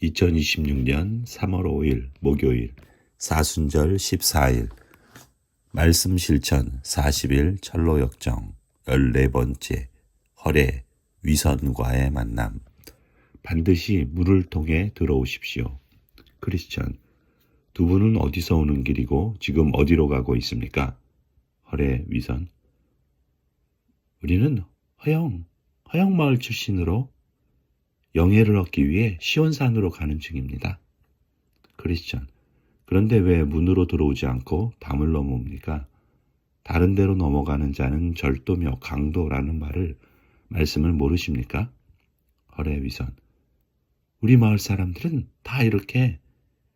2026년 3월 5일 목요일 사순절 14일 말씀 실천 40일 철로 역정 14번째 허례 위선과의 만남. 반드시 문을 통해 들어오십시오. 크리스천, 두 분은 어디서 오는 길이고 지금 어디로 가고 있습니까? 허례 위선, 우리는 허영마을 출신으로 영예를 얻기 위해 시온산으로 가는 중입니다. 크리스천, 그런데 왜 문으로 들어오지 않고 담을 넘어옵니까? 다른 데로 넘어가는 자는 절도며 강도라는 말씀을 모르십니까? 허례 위선, 우리 마을 사람들은 다 이렇게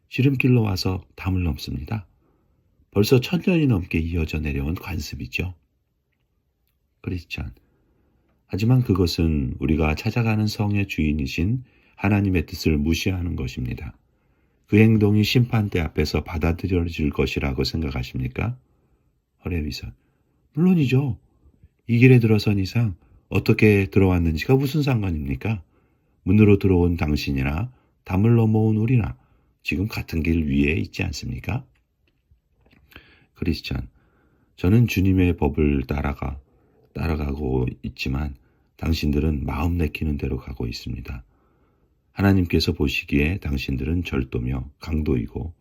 지름길로 와서 담을 넘습니다. 벌써 1000년이 넘게 이어져 내려온 관습이죠. 크리스천, 하지만 그것은 우리가 찾아가는 성의 주인이신 하나님의 뜻을 무시하는 것입니다. 그 행동이 심판대 앞에서 받아들여질 것이라고 생각하십니까? 허례 위선, 물론이죠. 이 길에 들어선 이상 어떻게 들어왔는지가 무슨 상관입니까? 문으로 들어온 당신이나 담을 넘어온 우리나 지금 같은 길 위에 있지 않습니까? 크리스천, 저는 주님의 법을 따라가고 있지만 당신들은 마음 내키는 대로 가고 있습니다. 하나님께서 보시기에 당신들은 절도며 강도이고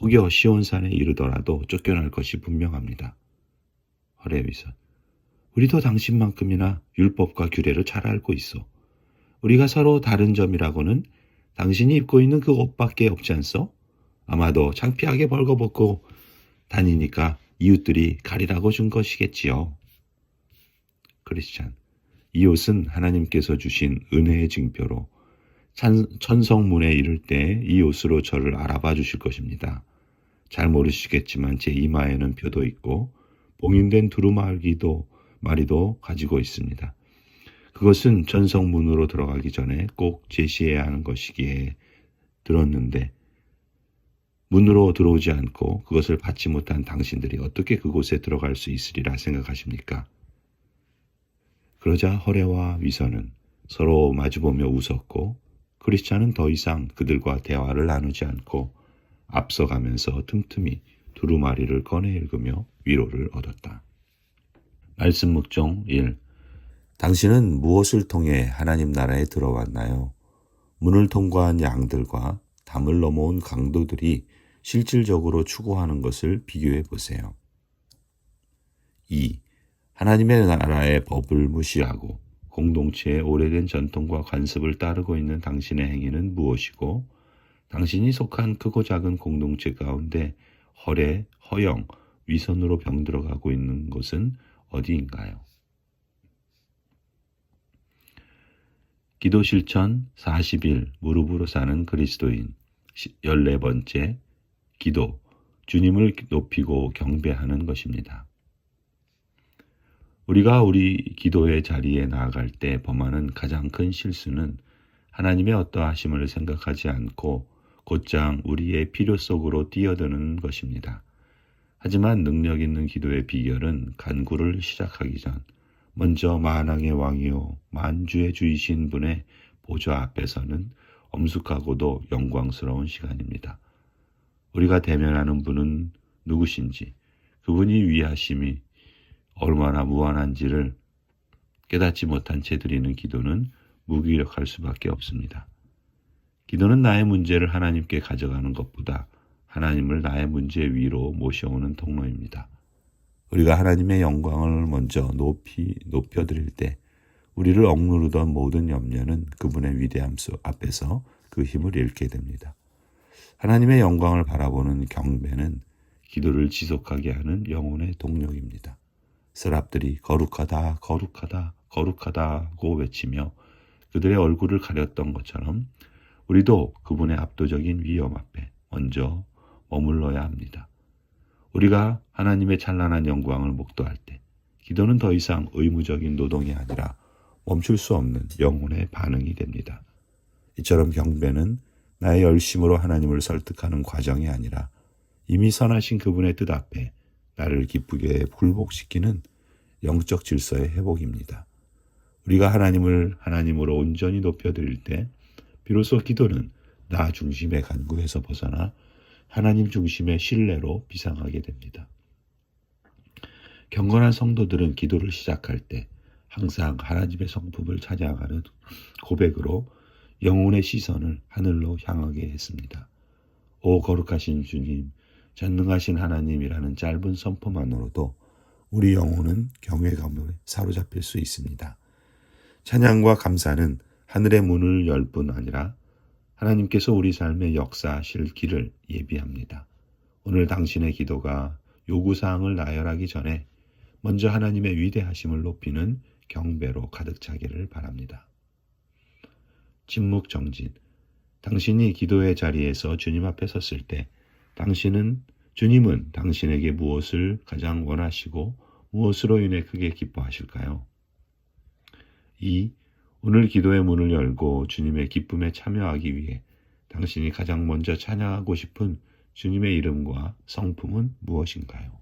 혹여 시온산에 이르더라도 쫓겨날 것이 분명합니다. 허례 위선, 우리도 당신만큼이나 율법과 규례를 잘 알고 있어. 우리가 서로 다른 점이라고는 당신이 입고 있는 그 옷밖에 없지 않소? 아마도 창피하게 벌거벗고 다니니까 이웃들이 가리라고 준 것이겠지요. 크리스찬, 이 옷은 하나님께서 주신 은혜의 징표로 천성문에 이를 때 이 옷으로 저를 알아봐 주실 것입니다. 잘 모르시겠지만 제 이마에는 표도 있고 봉인된 두루마리도 가지고 있습니다. 그것은 천성문으로 들어가기 전에 꼭 제시해야 하는 것이기에 들었는데 문으로 들어오지 않고 그것을 받지 못한 당신들이 어떻게 그곳에 들어갈 수 있으리라 생각하십니까? 그러자 허례와 위선은 서로 마주보며 웃었고 크리스찬은 더 이상 그들과 대화를 나누지 않고 앞서가면서 틈틈이 두루마리를 꺼내 읽으며 위로를 얻었다. 말씀 묵종 1. 당신은 무엇을 통해 하나님 나라에 들어왔나요? 문을 통과한 양들과 담을 넘어온 강도들이 실질적으로 추구하는 것을 비교해 보세요. 2. 하나님의 나라의 법을 무시하고 공동체의 오래된 전통과 관습을 따르고 있는 당신의 행위는 무엇이고 당신이 속한 크고 작은 공동체 가운데 허례, 허영, 위선으로 병들어가고 있는 곳은 어디인가요? 기도 실천 40일 무릎으로 사는 그리스도인 14번째 기도, 주님을 높이고 경배하는 것입니다. 우리가 우리 기도의 자리에 나아갈 때 범하는 가장 큰 실수는 하나님의 어떠하심을 생각하지 않고 곧장 우리의 필요 속으로 뛰어드는 것입니다. 하지만 능력 있는 기도의 비결은 간구를 시작하기 전 먼저 만왕의 왕이요 만주의 주이신 분의 보좌 앞에서는 엄숙하고도 영광스러운 시간입니다. 우리가 대면하는 분은 누구신지, 그분이 위하심이 얼마나 무한한지를 깨닫지 못한 채 드리는 기도는 무기력할 수밖에 없습니다. 기도는 나의 문제를 하나님께 가져가는 것보다 하나님을 나의 문제 위로 모셔오는 통로입니다. 우리가 하나님의 영광을 먼저 높여드릴 때 우리를 억누르던 모든 염려는 그분의 위대함 앞에서 그 힘을 잃게 됩니다. 하나님의 영광을 바라보는 경배는 기도를 지속하게 하는 영혼의 동력입니다. 스랍들이 거룩하다, 거룩하다, 거룩하다고 외치며 그들의 얼굴을 가렸던 것처럼 우리도 그분의 압도적인 위엄 앞에 먼저 머물러야 합니다. 우리가 하나님의 찬란한 영광을 목도할 때 기도는 더 이상 의무적인 노동이 아니라 멈출 수 없는 영혼의 반응이 됩니다. 이처럼 경배는 나의 열심으로 하나님을 설득하는 과정이 아니라 이미 선하신 그분의 뜻 앞에 나를 기쁘게 굴복시키는 영적 질서의 회복입니다. 우리가 하나님을 하나님으로 온전히 높여드릴 때 비로소 기도는 나 중심의 간구에서 벗어나 하나님 중심의 신뢰로 비상하게 됩니다. 경건한 성도들은 기도를 시작할 때 항상 하나님의 성품을 찬양하는 고백으로 영혼의 시선을 하늘로 향하게 했습니다. 오 거룩하신 주님, 전능하신 하나님이라는 짧은 선포만으로도 우리 영혼은 경외감에 사로잡힐 수 있습니다. 찬양과 감사는 하늘의 문을 열 뿐 아니라 하나님께서 우리 삶에 역사하실 길을 예비합니다. 오늘 당신의 기도가 요구사항을 나열하기 전에 먼저 하나님의 위대하심을 높이는 경배로 가득 차기를 바랍니다. 침묵 정진. 당신이 기도의 자리에서 주님 앞에 섰을 때 주님은 당신에게 무엇을 가장 원하시고 무엇으로 인해 크게 기뻐하실까요? 2. 오늘 기도의 문을 열고 주님의 기쁨에 참여하기 위해 당신이 가장 먼저 찬양하고 싶은 주님의 이름과 성품은 무엇인가요?